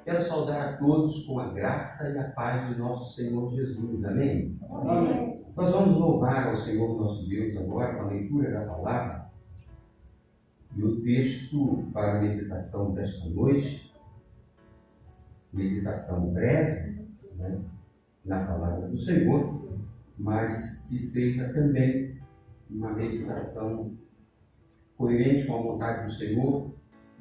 Quero saudar a todos com a graça e a paz de nosso Senhor Jesus. Amém? Amém. Nós vamos louvar ao Senhor nosso Deus agora com a leitura da palavra. E o texto para a meditação desta noite, meditação breve, né, na palavra do Senhor, mas que seja também uma meditação coerente com a vontade do Senhor,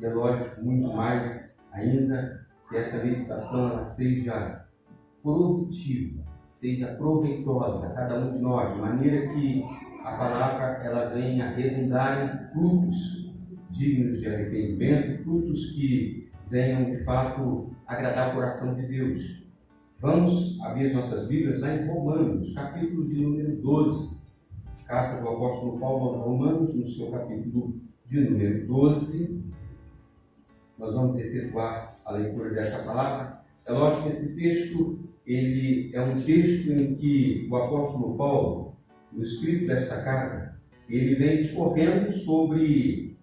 e é lógico, muito mais ainda, que esta meditação ela seja produtiva, seja proveitosa a cada um de nós, de maneira que a palavra ela venha redundar em frutos dignos de arrependimento, frutos que venham de fato agradar o coração de Deus. Vamos abrir as nossas Bíblias lá em Romanos, capítulo de número 12. Carta do apóstolo Paulo aos Romanos, no seu capítulo de número 12. Nós vamos efetuar a leitura dessa palavra. É lógico que esse texto, ele é um texto em que o apóstolo Paulo, no escrito desta carta, ele vem discorrendo sobre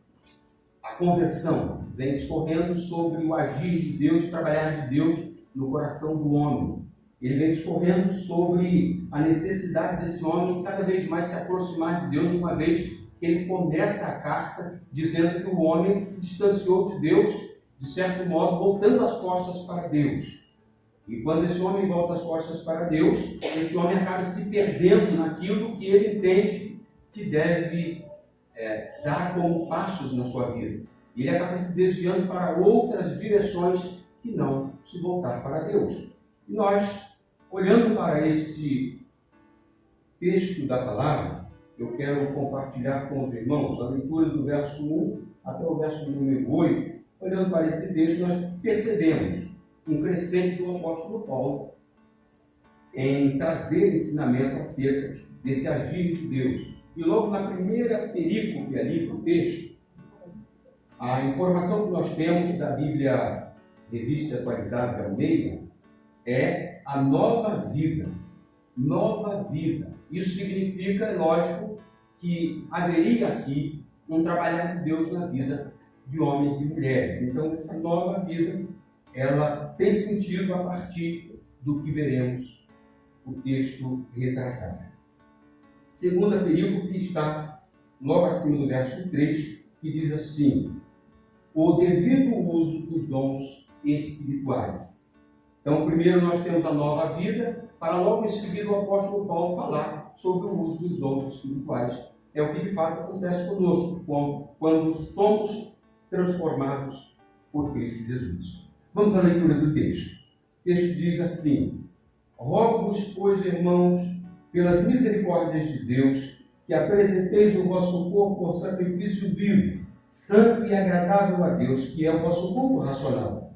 a conversão, vem discorrendo sobre o agir de Deus, o trabalhar de Deus no coração do homem. Ele vem discorrendo sobre a necessidade desse homem cada vez mais se aproximar de Deus, uma vez que ele começa a carta dizendo que o homem se distanciou de Deus, de certo modo, voltando as costas para Deus. E quando esse homem volta as costas para Deus, esse homem acaba se perdendo naquilo que ele entende que deve dar como passos na sua vida. E ele acaba se desviando para outras direções que não se voltar para Deus. E nós, olhando para este texto da palavra, eu quero compartilhar com os irmãos a leitura do verso 1 até o verso número 8. Olhando para esse texto, nós percebemos um crescente do apóstolo Paulo em trazer ensinamento acerca desse agir de Deus. E logo na primeira perícope ali do texto, a informação que nós temos da Bíblia Revista Atualizada de Almeida é a nova vida. Nova vida. Isso significa, lógico, que haveria aqui um trabalhar de Deus na vida de homens e mulheres. Então, essa nova vida, ela tem sentido a partir do que veremos o texto retratar. Segunda perícope está logo acima do verso 3, que diz assim: o devido uso dos dons espirituais. Então, primeiro nós temos a nova vida, para logo em seguida o apóstolo Paulo falar sobre o uso dos dons espirituais. É o que de fato acontece conosco, quando somos transformados por Cristo Jesus. Vamos à leitura do texto. O texto diz assim: rogo-vos, pois, irmãos, pelas misericórdias de Deus, que apresenteis o vosso corpo por sacrifício vivo, santo e agradável a Deus, que é o vosso culto racional.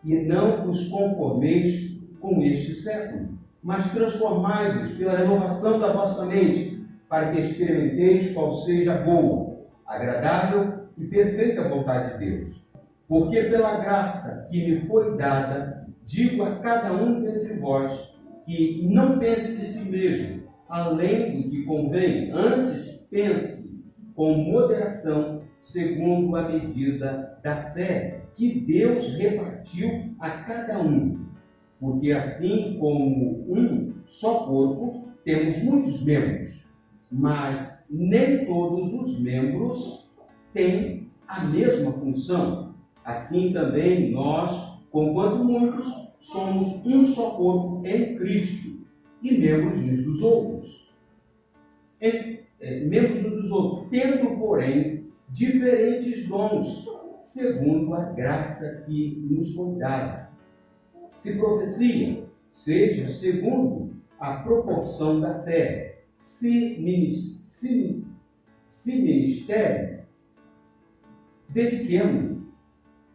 E não vos conformeis com este século, mas transformai-vos pela renovação da vossa mente, para que experimenteis qual seja a boa, agradável e perfeita vontade de Deus. Porque pela graça que me foi dada, digo a cada um dentre vós, que não pense de si mesmo, além do que convém, antes pense com moderação, segundo a medida da fé que Deus repartiu a cada um. Porque assim como um só corpo, temos muitos membros, mas nem todos os membros têm a mesma função. Assim também nós, conquanto muitos, somos um só corpo em Cristo e membros uns dos outros. Membros uns dos outros, tendo, porém, diferentes dons, segundo a graça que nos foi dada. Se profecia, seja segundo a proporção da fé. Se ministério, dediquemo-nos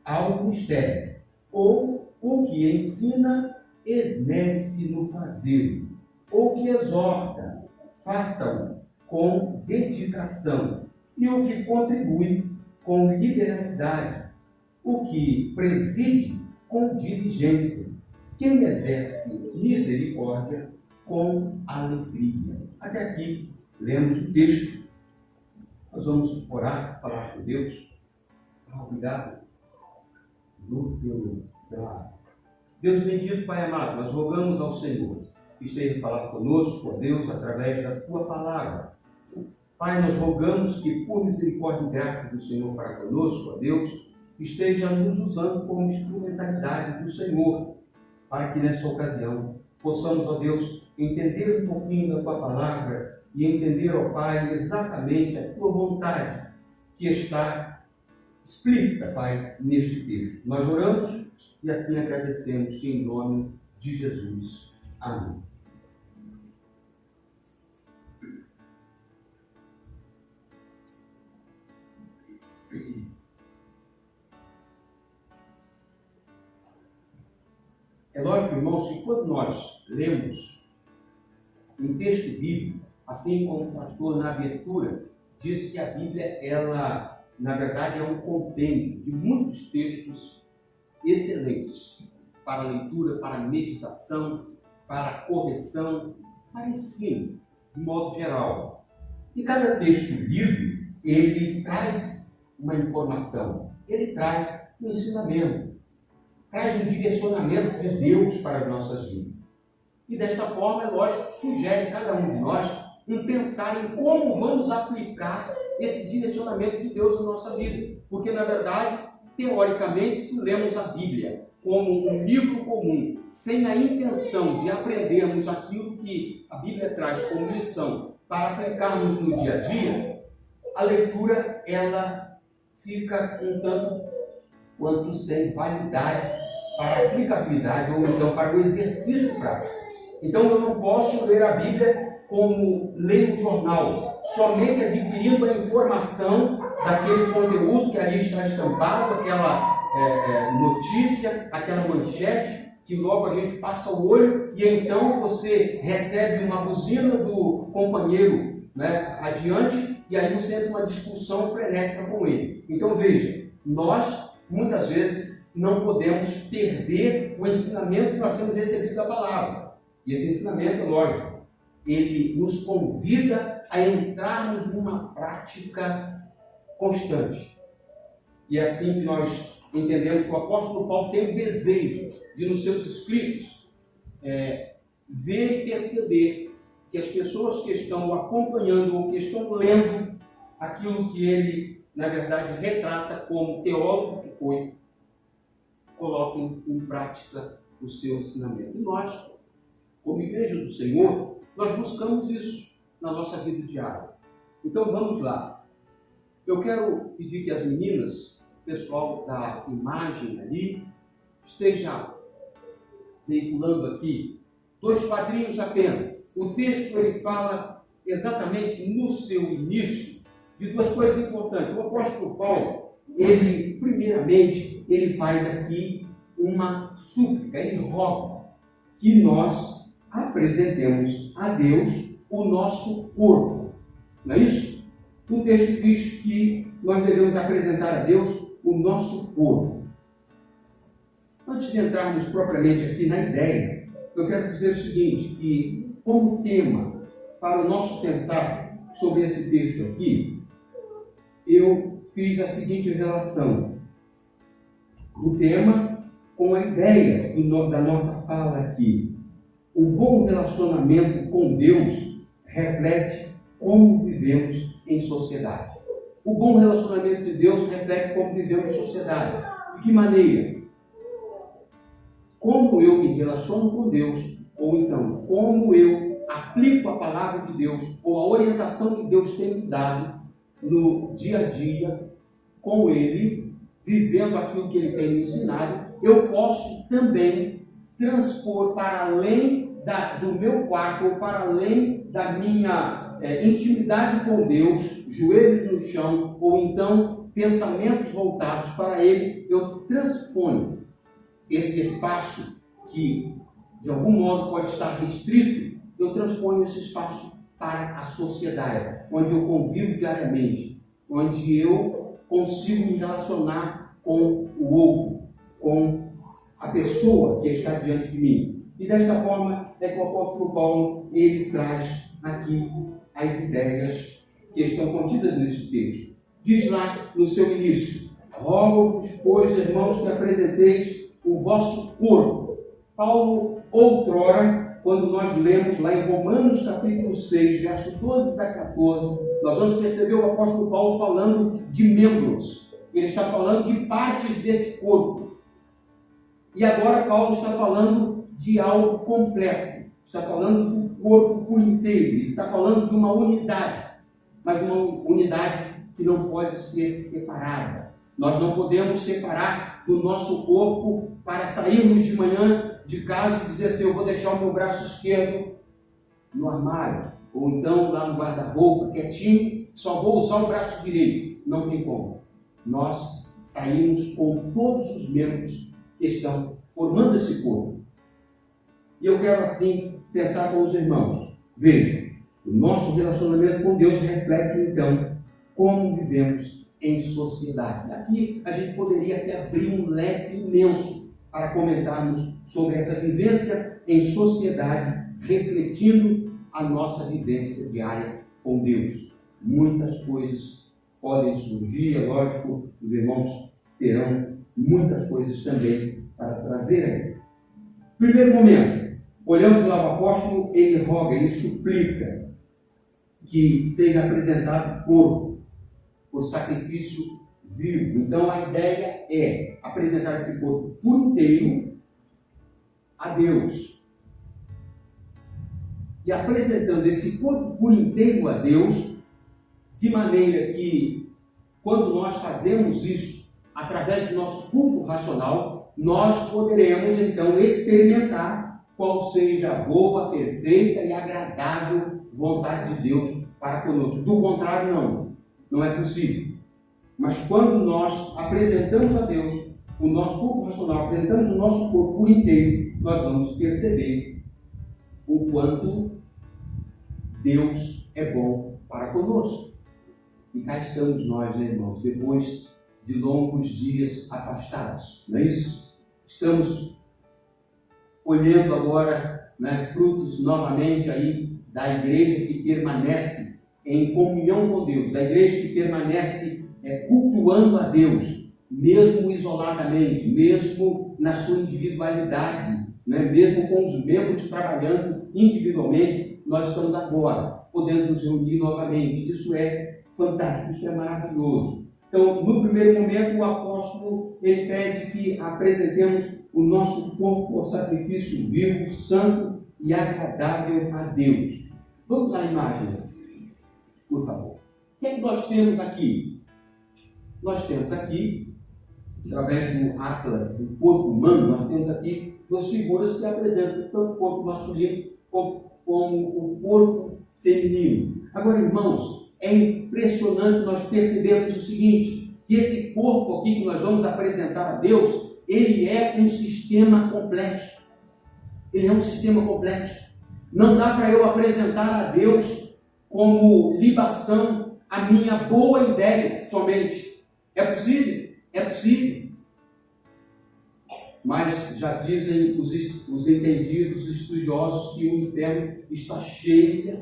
ao mistério. Ou o que ensina, esmere-se no fazer. Ou que exorta, faça-o com dedicação. E o que contribui, com liberalidade. O que preside, com diligência. Quem exerce misericórdia, com alegria. Até aqui, lemos o texto. Nós vamos orar, falar com Deus. Obrigado pela Deus bendito, Pai amado, nós rogamos ao Senhor que esteja falando conosco, ó Deus, através da Tua palavra. Pai, nós rogamos que, por misericórdia e graça do Senhor para conosco, ó Deus, esteja nos usando como instrumentalidade do Senhor, para que nessa ocasião possamos, ó Deus, entender um pouquinho da Tua palavra e entender, ó Pai, exatamente a Tua vontade que está explícita, Pai, neste texto. Nós oramos e assim agradecemos em nome de Jesus. Amém. É lógico, irmãos, que quando nós lemos um texto bíblico, assim como o pastor na abertura disse que a Bíblia, ela, na verdade, é um compêndio de muitos textos excelentes para leitura, para meditação, para correção, para ensino, de modo geral. E cada texto lido, ele traz uma informação, ele traz um ensinamento, traz um direcionamento de Deus para as nossas vidas. E desta forma, é lógico, sugere a cada um de nós um pensar em como vamos aplicar esse direcionamento de Deus na nossa vida. Porque, na verdade, teoricamente, se lemos a Bíblia como um livro comum, sem a intenção de aprendermos aquilo que a Bíblia traz como lição para aplicarmos no dia a dia, a leitura, ela fica um tanto quanto sem validade para a aplicabilidade ou então para o exercício prático. Então eu não posso ler a Bíblia como ler um jornal, somente adquirindo a informação daquele conteúdo que ali está estampado, aquela notícia, aquela manchete, que logo a gente passa o olho e então você recebe uma buzina do companheiro, né, adiante, e aí você entra uma discussão frenética com ele. Então veja, nós muitas vezes não podemos perder o ensinamento que nós temos recebido da palavra. E esse ensinamento, lógico, ele nos convida a entrarmos numa prática constante. E é assim que nós entendemos que o apóstolo Paulo tem o desejo de, nos seus escritos, ver e perceber que as pessoas que estão acompanhando ou que estão lendo aquilo que ele, na verdade, retrata como teólogo que foi, coloquem em prática o seu ensinamento. E nós, como igreja do Senhor, nós buscamos isso na nossa vida diária. Então vamos lá. Eu quero pedir que as meninas, o pessoal da imagem ali, esteja veiculando aqui 2 quadrinhos apenas. O texto ele fala exatamente no seu início de 2 coisas importantes. O apóstolo Paulo, ele primeiramente, ele faz aqui uma súplica, ele roga que nós apresentemos a Deus o nosso corpo. Não é isso? O texto diz que nós devemos apresentar a Deus o nosso corpo. Antes de entrarmos propriamente aqui na ideia, eu quero dizer o seguinte, que como tema para o nosso pensar sobre esse texto aqui, eu fiz a seguinte relação. O tema com a ideia da nossa fala aqui. O bom relacionamento com Deus reflete como vivemos em sociedade. O bom relacionamento de Deus reflete como vivemos em sociedade. De que maneira? Como eu me relaciono com Deus, ou então, como eu aplico a palavra de Deus, ou a orientação que Deus tem me dado no dia a dia com Ele, vivendo aquilo que Ele tem me ensinado, eu posso também transpor para além do meu quarto, ou para além da minha intimidade com Deus, joelhos no chão, ou então pensamentos voltados para Ele, eu transponho esse espaço que de algum modo pode estar restrito, eu transponho esse espaço para a sociedade, onde eu convivo diariamente, onde eu consigo me relacionar com o outro, com a pessoa que está diante de mim. E dessa forma é que o apóstolo Paulo, ele traz aqui as ideias que estão contidas nesse texto. Diz lá no seu início: rogo-vos, pois, irmãos, que apresenteis o vosso corpo. Paulo, outrora, quando nós lemos lá em Romanos capítulo 6, versos 12 a 14, nós vamos perceber o apóstolo Paulo falando de membros. Ele está falando de partes desse corpo. E agora Paulo está falando de algo completo. Está falando do corpo por inteiro. Ele está falando de uma unidade. Mas uma unidade que não pode ser separada. Nós não podemos separar do nosso corpo para sairmos de manhã de casa e dizer assim, eu vou deixar o meu braço esquerdo no armário. Ou então lá no guarda-roupa, quietinho, só vou usar o braço direito. Não tem como. Nós saímos com todos os membros que estão formando esse corpo. E eu quero assim pensar com os irmãos. Veja, o nosso relacionamento com Deus reflete então como vivemos em sociedade. Aqui a gente poderia até abrir um leque imenso para comentarmos sobre essa vivência em sociedade, refletindo a nossa vivência diária com Deus. Muitas coisas podem surgir, é lógico, os irmãos terão muitas coisas também para trazer aí. Primeiro momento, olhamos lá o apóstolo, ele roga, ele suplica que seja apresentado corpo por sacrifício vivo. Então a ideia é apresentar esse corpo por inteiro a Deus. E apresentando esse corpo por inteiro a Deus, de maneira que, quando nós fazemos isso, através do nosso culto racional, nós poderemos então experimentar qual seja a boa, perfeita e agradável vontade de Deus para conosco. Do contrário, não é possível. Mas quando nós apresentamos a Deus o nosso corpo racional, apresentamos o nosso corpo por inteiro, nós vamos perceber o quanto Deus é bom para conosco. E cá estamos nós, né, irmãos, depois de longos dias afastados, não é isso? Estamos colhendo agora, né, frutos novamente aí da igreja que permanece em comunhão com Deus, da igreja que permanece cultuando a Deus, mesmo isoladamente, mesmo na sua individualidade, né, mesmo com os membros trabalhando individualmente, nós estamos agora podendo nos reunir novamente. Isso é fantástico, isso é maravilhoso. Então, no primeiro momento, o apóstolo ele pede que apresentemos o nosso corpo por sacrifício vivo, santo e agradável a Deus. Vamos à imagem, por favor. O que é que nós temos aqui? Nós temos aqui, através do atlas do corpo humano, nós temos aqui duas figuras que apresentam tanto o corpo masculino como o corpo feminino. Agora, irmãos, é impressionante nós percebermos o seguinte, que esse corpo aqui que nós vamos apresentar a Deus, ele é um sistema complexo. Ele é um sistema complexo. Não dá para eu apresentar a Deus como libação a minha boa ideia somente. É possível? É possível. Mas já dizem os entendidos, os estudiosos, que o inferno está cheio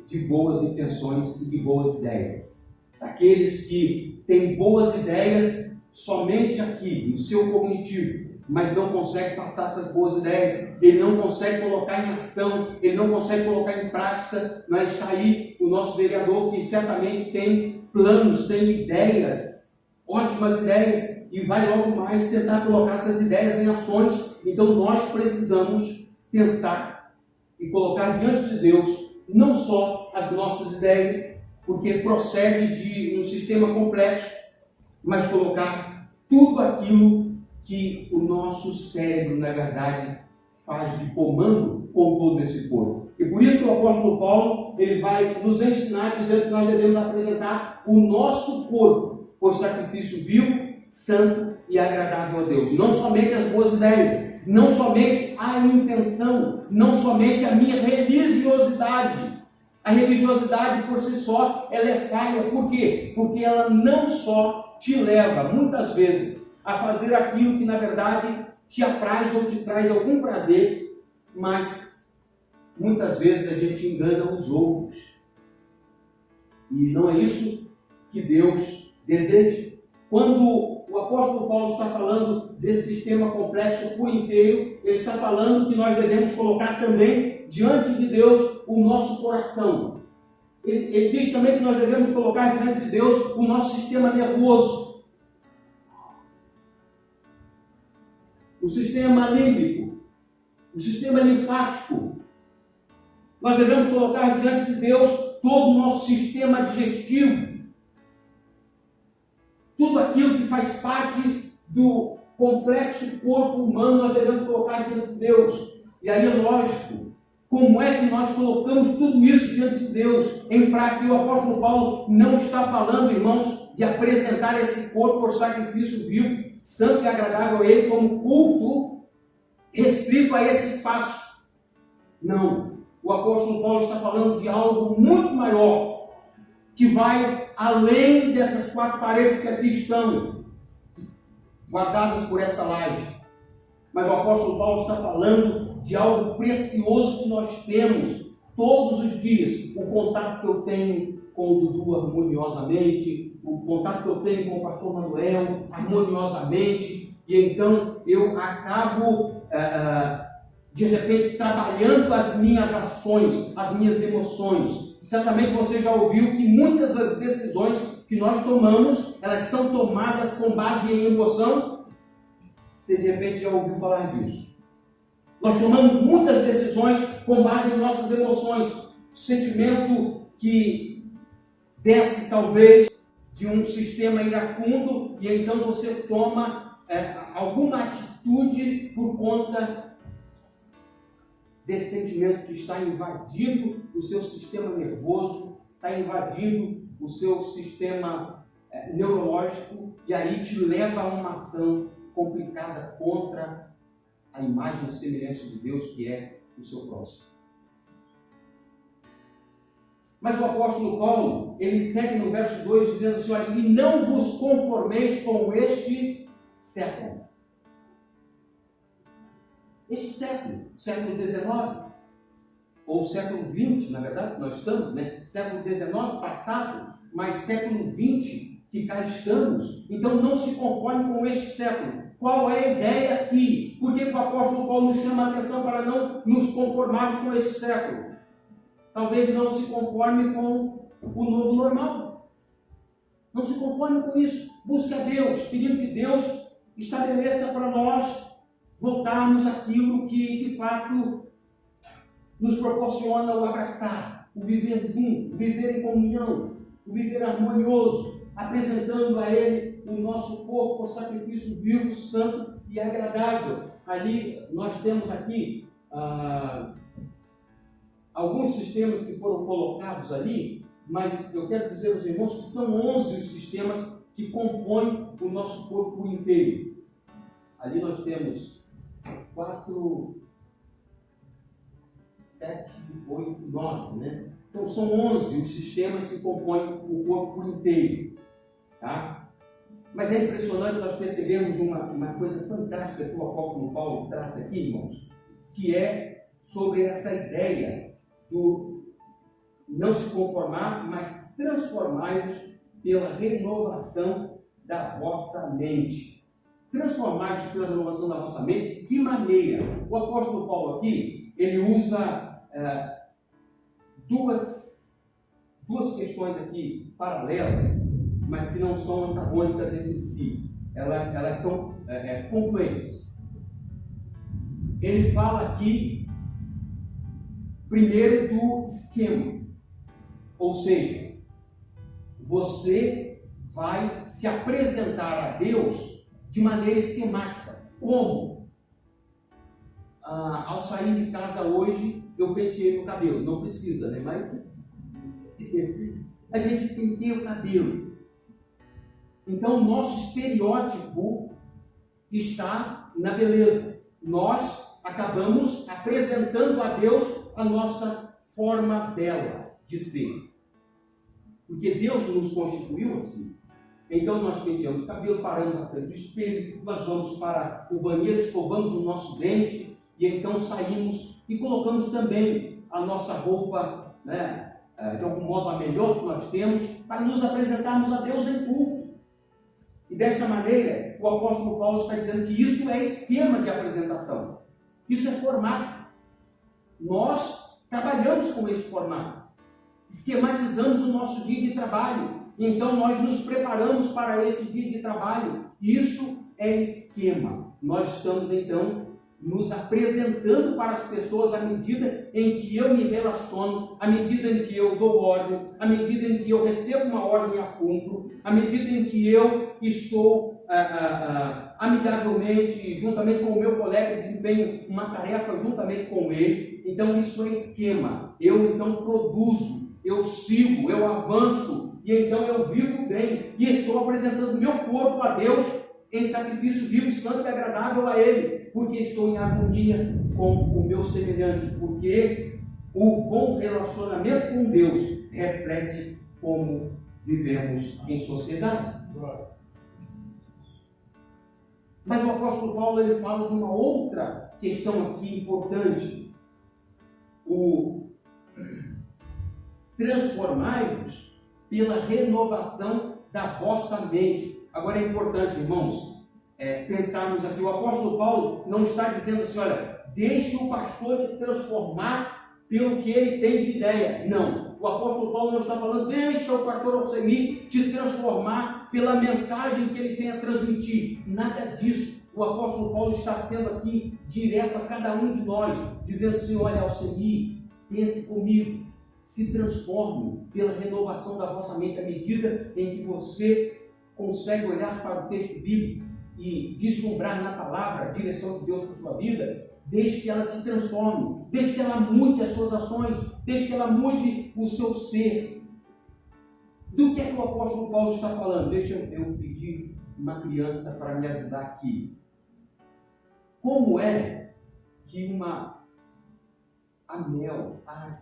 de boas intenções e de boas ideias. Daqueles que têm boas ideias somente aqui, no seu cognitivo, mas não consegue passar essas boas ideias, ele não consegue colocar em ação, ele não consegue colocar em prática. Mas está aí o nosso vereador, que certamente tem planos, tem ideias, ótimas ideias, e vai logo mais tentar colocar essas ideias em ações. Então nós precisamos pensar e colocar diante de Deus não só as nossas ideias, porque procede de um sistema complexo, mas colocar tudo aquilo que o nosso cérebro, na verdade, faz de comando com todo esse corpo. E por isso que o apóstolo Paulo ele vai nos ensinar, dizendo que nós devemos apresentar o nosso corpo por sacrifício vivo, santo e agradável a Deus. Não somente as boas ideias, não somente a intenção, não somente a minha religiosidade. A religiosidade por si só, ela é falha. Por quê? Porque ela não só te leva, muitas vezes, a fazer aquilo que na verdade te apraz ou te traz algum prazer, mas muitas vezes a gente engana os outros. E não é isso que Deus deseja. Quando o apóstolo Paulo está falando desse sistema complexo por inteiro. Ele está falando que nós devemos colocar também diante de Deus o nosso coração. Ele diz também que nós devemos colocar diante de Deus o nosso sistema nervoso, o sistema límbico, o sistema linfático. Nós devemos colocar diante de Deus todo o nosso sistema digestivo, tudo aquilo que faz parte do complexo corpo humano, nós devemos colocar diante de Deus. E aí é lógico, como é que nós colocamos tudo isso diante de Deus em prática? E o apóstolo Paulo não está falando, irmãos, de apresentar esse corpo por sacrifício vivo, santo e agradável a Ele, como culto restrito a esse espaço. Não. O apóstolo Paulo está falando de algo muito maior, que vai além dessas 4 paredes que aqui estão guardadas por essa laje. Mas o apóstolo Paulo está falando de algo precioso que nós temos todos os dias. O contato que eu tenho com o Dudu harmoniosamente, o contato que eu tenho com o pastor Manuel harmoniosamente, e então eu acabo de repente trabalhando as minhas ações, as minhas emoções. Certamente você já ouviu que muitas das decisões que nós tomamos, elas são tomadas com base em emoção. Você de repente já ouviu falar disso. Nós tomamos muitas decisões com base em nossas emoções. Sentimento que desce talvez de um sistema iracundo, e então você toma alguma atitude por conta desse sentimento que está invadindo o seu sistema nervoso, está invadindo o seu sistema neurológico, e aí te leva a uma ação complicada contra a imagem e semelhança de Deus, que é o seu próximo. Mas o apóstolo Paulo, ele segue no verso 2 dizendo assim: olha, e não vos conformeis com este século. Este século, século XIX, ou século XX, na verdade, nós estamos, né? Século XIX passado, mas século XX que cá estamos. Então não se conforme com este século. Qual é a ideia aqui? Por que o apóstolo Paulo nos chama a atenção para não nos conformarmos com este século? Talvez não se conforme com o novo normal. Não se conforme com isso. Busque a Deus, pedindo que Deus estabeleça para nós voltarmos àquilo que, de fato, nos proporciona o abraçar, o viver junto, o viver em comunhão, o viver harmonioso, apresentando a Ele o nosso corpo por sacrifício vivo, santo e agradável. Ali, nós temos aqui alguns sistemas que foram colocados ali, mas eu quero dizer aos irmãos que são 11 os sistemas que compõem o nosso corpo inteiro. Ali nós temos 4, 7, 8, 9, né? Então são 11 os sistemas que compõem o corpo inteiro, tá? Mas é impressionante nós percebermos uma coisa fantástica que o apóstolo Paulo trata aqui, irmãos, que é sobre essa ideia do não se conformar, mas transformai-vos pela renovação da vossa mente. Transformai-vos pela renovação da vossa mente. Que maneira? O apóstolo Paulo aqui, ele usa duas questões aqui paralelas, mas que não são antagônicas entre si. Elas são completas. Ele fala aqui, primeiro, do esquema. Ou seja, você vai se apresentar a Deus de maneira esquemática. Como? Ao sair de casa hoje, eu penteei o cabelo. Não precisa, né? Mas a gente penteia o cabelo. Então, o nosso estereótipo está na beleza. Nós acabamos apresentando a Deus a nossa forma bela de ser. Porque Deus nos constituiu assim. Então nós penteamos o cabelo, paramos na frente do espelho, nós vamos para o banheiro, escovamos o nosso dente, e então saímos e colocamos também a nossa roupa, né, de algum modo a melhor que nós temos, para nos apresentarmos a Deus em culto. E desta maneira, o apóstolo Paulo está dizendo que isso é esquema de apresentação. Isso é formato. Nós trabalhamos com esse formato. Esquematizamos o nosso dia de trabalho. Então nós nos preparamos para esse dia de trabalho. Isso é esquema. Nós estamos então nos apresentando para as pessoas à medida em que eu me relaciono, à medida em que eu dou ordem, à medida em que eu recebo uma ordem e a cumpro, à medida em que eu estou amigavelmente, juntamente com o meu colega, desempenho uma tarefa juntamente com ele. Então isso é esquema. Eu então produzo, eu sigo, eu avanço, e então eu vivo bem, e estou apresentando meu corpo a Deus em sacrifício vivo, santo e agradável a Ele, porque estou em harmonia com o meu semelhante, porque o bom relacionamento com Deus reflete como vivemos em sociedade. Mas o apóstolo Paulo ele fala de uma outra questão aqui importante: o transformai-vos pela renovação da vossa mente. Agora é importante, irmãos, pensarmos aqui, o apóstolo Paulo não está dizendo assim, olha, deixe o pastor te transformar pelo que ele tem de ideia. Não, o apóstolo Paulo não está falando, deixa o pastor Alcemir te transformar pela mensagem que ele tem a transmitir. Nada disso. O apóstolo Paulo está sendo aqui direto a cada um de nós, dizendo assim, olha, Alcemir, pense comigo, se transforme pela renovação da vossa mente à medida em que você consegue olhar para o texto bíblico e vislumbrar na palavra a direção de Deus para a sua vida. Deixe que ela te transforme, deixe que ela mude as suas ações, deixe que ela mude o seu ser. Do que é que o apóstolo Paulo está falando? Deixa eu pedir uma criança para me ajudar aqui. Como é que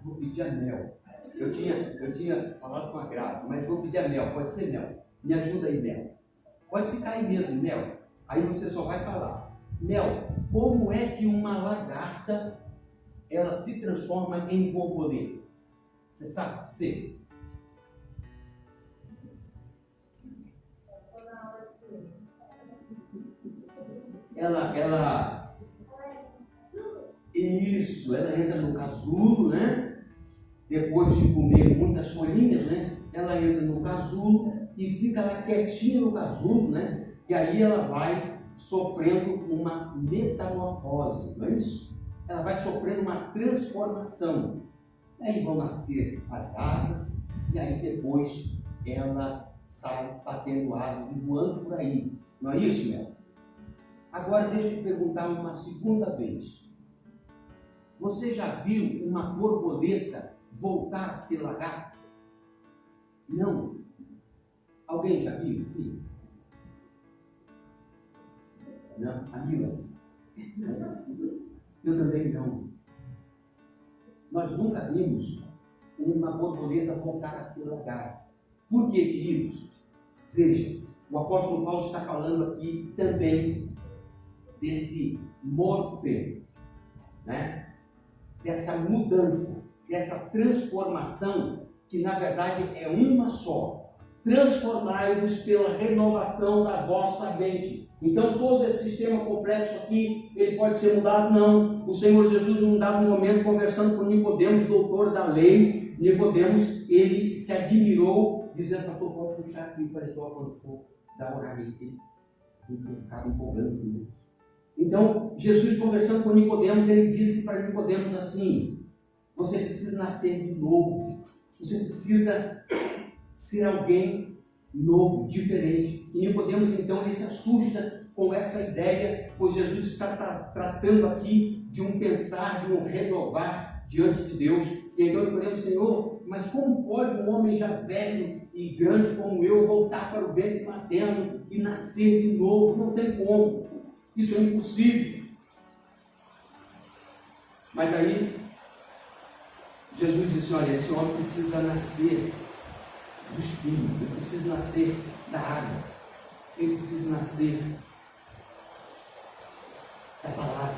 vou pedir a Mel. Eu tinha falado com a Graça, mas vou pedir a Mel, pode ser Mel. Me ajuda aí, Mel. Pode ficar aí mesmo, Mel. Aí você só vai falar. Mel, como é que uma lagarta ela se transforma em borboleta? Você sabe? Você? Isso, ela entra no casulo, né? Depois de comer muitas folhinhas, né? Ela entra no casulo e fica lá quietinha no casulo, né? E aí ela vai sofrendo uma metamorfose, não é isso? Ela vai sofrendo uma transformação. Aí vão nascer as asas e aí depois ela sai batendo asas e voando por aí. Não é isso, Mel? Agora deixa eu te perguntar uma segunda vez. Você já viu uma borboleta voltar a ser lagarta? Não. Alguém já viu? Não? A Mila? Eu também não. Nós nunca vimos uma borboleta voltar a ser lagarta. Por quê, queridos? Veja, o apóstolo Paulo está falando aqui também desse morfê, né? Dessa mudança, dessa transformação, que na verdade é uma só. Transformai-vos pela renovação da vossa mente. Então todo esse sistema complexo aqui, ele pode ser mudado? Não. O Senhor Jesus, num dado momento, conversando com Nicodemos, doutor da lei, Nicodemos, ele se admirou, dizendo, pastor, pode puxar aqui o paletó quando for dar horário aqui. Ele acaba empolgando. Então, Jesus conversando com Nicodemos, ele disse para Nicodemos assim, você precisa nascer de novo. Você precisa ser alguém novo, diferente. E Nicodemos, então, ele se assusta com essa ideia, pois Jesus está tratando aqui de um pensar, de um renovar diante de Deus. E então Nicodemos, Senhor, mas como pode um homem já velho e grande como eu voltar para o ventre materno e nascer de novo? Não tem como. Isso é impossível. Mas aí, Jesus disse, olha, esse homem precisa nascer do Espírito, ele precisa nascer da água, ele precisa nascer da palavra.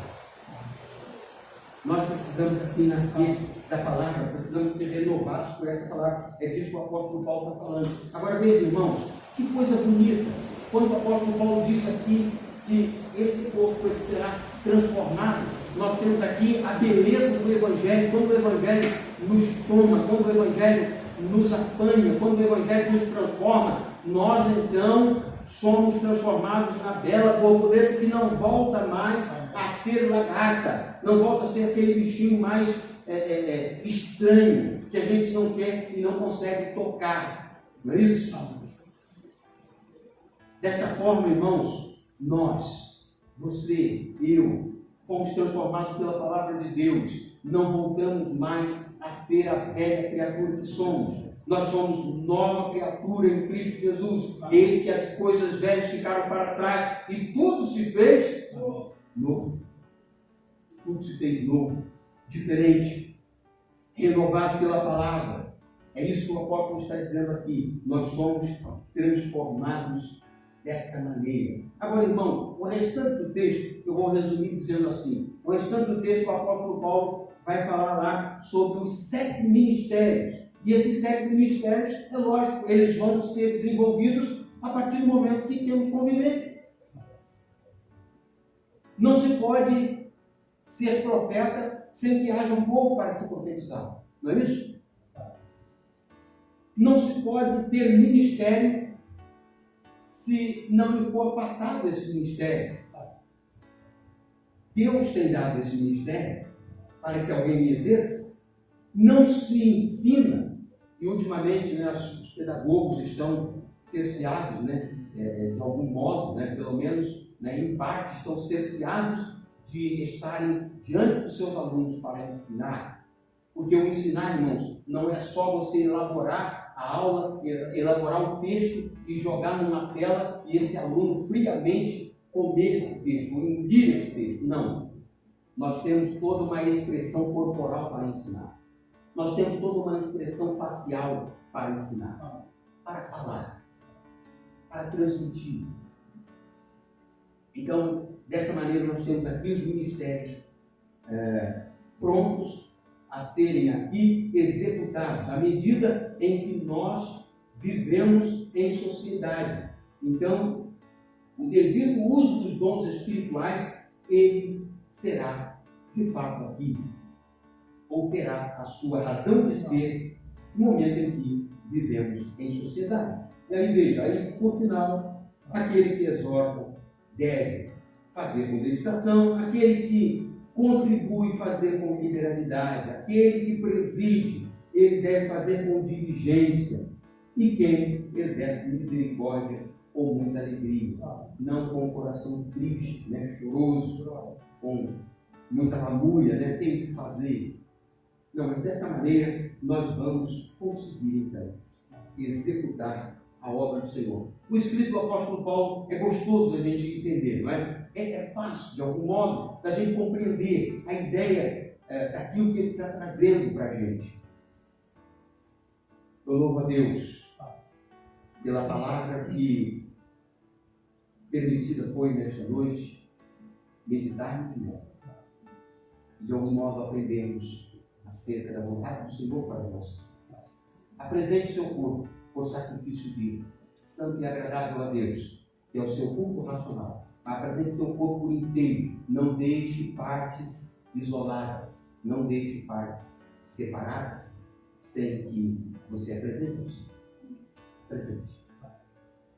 Nós precisamos assim nascer da palavra, precisamos ser renovados por essa palavra. É disso que o apóstolo Paulo está falando. Agora veja, irmãos, que coisa bonita. Quando o apóstolo Paulo diz aqui que esse corpo ele será transformado, nós temos aqui a beleza do Evangelho. Quando o Evangelho nos toma, quando o Evangelho nos apanha, quando o Evangelho nos transforma, nós então somos transformados na bela borboleta que não volta mais a ser lagarta, não volta a ser aquele bichinho mais estranho, que a gente não quer e não consegue tocar. Não é isso? Desta forma, irmãos, nós, você, eu, fomos transformados pela palavra de Deus. Não voltamos mais a ser a velha criatura que somos. Nós somos nova criatura em Cristo Jesus. Eis que as coisas velhas ficaram para trás e tudo se fez novo. Tudo se fez novo, diferente, renovado pela palavra. É isso que o apóstolo está dizendo aqui. Nós somos transformados dessa maneira. Agora, irmãos, o restante do texto, eu vou resumir dizendo assim: o restante do texto, o apóstolo Paulo vai falar lá sobre os 7 ministérios. E esses 7 ministérios, é lógico, eles vão ser desenvolvidos a partir do momento que temos convivência. Não se pode ser profeta sem que haja um povo para se profetizar. Não é isso? Não se pode ter ministério se não lhe for passado esse ministério. Deus tem dado esse ministério para que alguém exerça. Não se ensina, e ultimamente os pedagogos estão cerceados, de algum modo, pelo menos em parte, estão cerceados de estarem diante dos seus alunos para ensinar. Porque o ensinar, irmãos, não é só você elaborar a aula, elaborar o texto e jogar numa tela e esse aluno friamente comer esse texto, ou engolir esse texto. Não. Nós temos toda uma expressão corporal para ensinar. Nós temos toda uma expressão facial para ensinar, para falar, para transmitir. Então, dessa maneira, nós temos aqui os ministérios prontos a serem aqui executados, à medida em que nós vivemos em sociedade. Então, o devido uso dos dons espirituais, ele será, de fato, aqui, ou terá a sua razão de ser no momento em que vivemos em sociedade. E aí veja, aí por final, aquele que exorta deve fazer com dedicação, aquele que contribui fazer com liberalidade, aquele que preside, ele deve fazer com diligência, e quem exerce misericórdia com muita alegria, não com o coração triste, choroso, com muita lamúria, tem que fazer. Não, mas dessa maneira nós vamos conseguir, então, executar a obra do Senhor. O escrito do apóstolo Paulo é gostoso da gente entender, não é? É fácil, de algum modo, da gente compreender a ideia daquilo que ele está trazendo para a gente. Eu louvo a Deus pela palavra que permitida foi nesta noite meditarmos nela. De algum modo aprendemos acerca da vontade do Senhor para nós. Apresente seu corpo por sacrifício vivo, santo e agradável a Deus, que é o seu culto racional. Apresente seu corpo inteiro, não deixe partes isoladas, não deixe partes separadas, sem que você apresente o Senhor. Presente.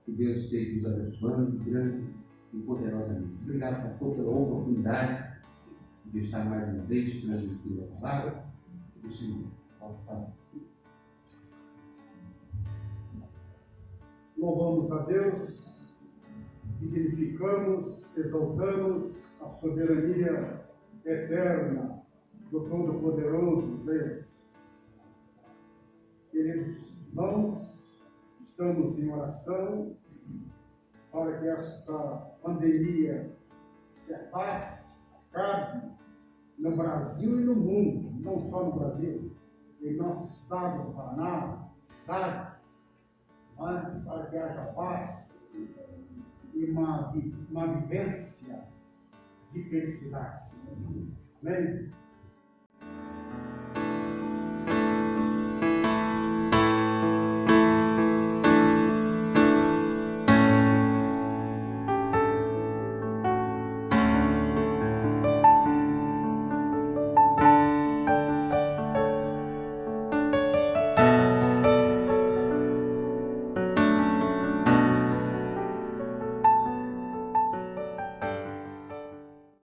Que Deus esteja nos abençoando, grande e poderosamente. Obrigado, pastor, pela oportunidade de estar mais uma vez transmitindo a palavra do Senhor. Louvamos a Deus, dignificamos, exaltamos a soberania eterna do Todo-Poderoso Deus. Queridos irmãos, estamos em oração para que esta pandemia se afaste, acabe no Brasil e no mundo, não só no Brasil, em nosso estado do Paraná, cidades, para que haja paz e uma vivência de felicidades. Amém?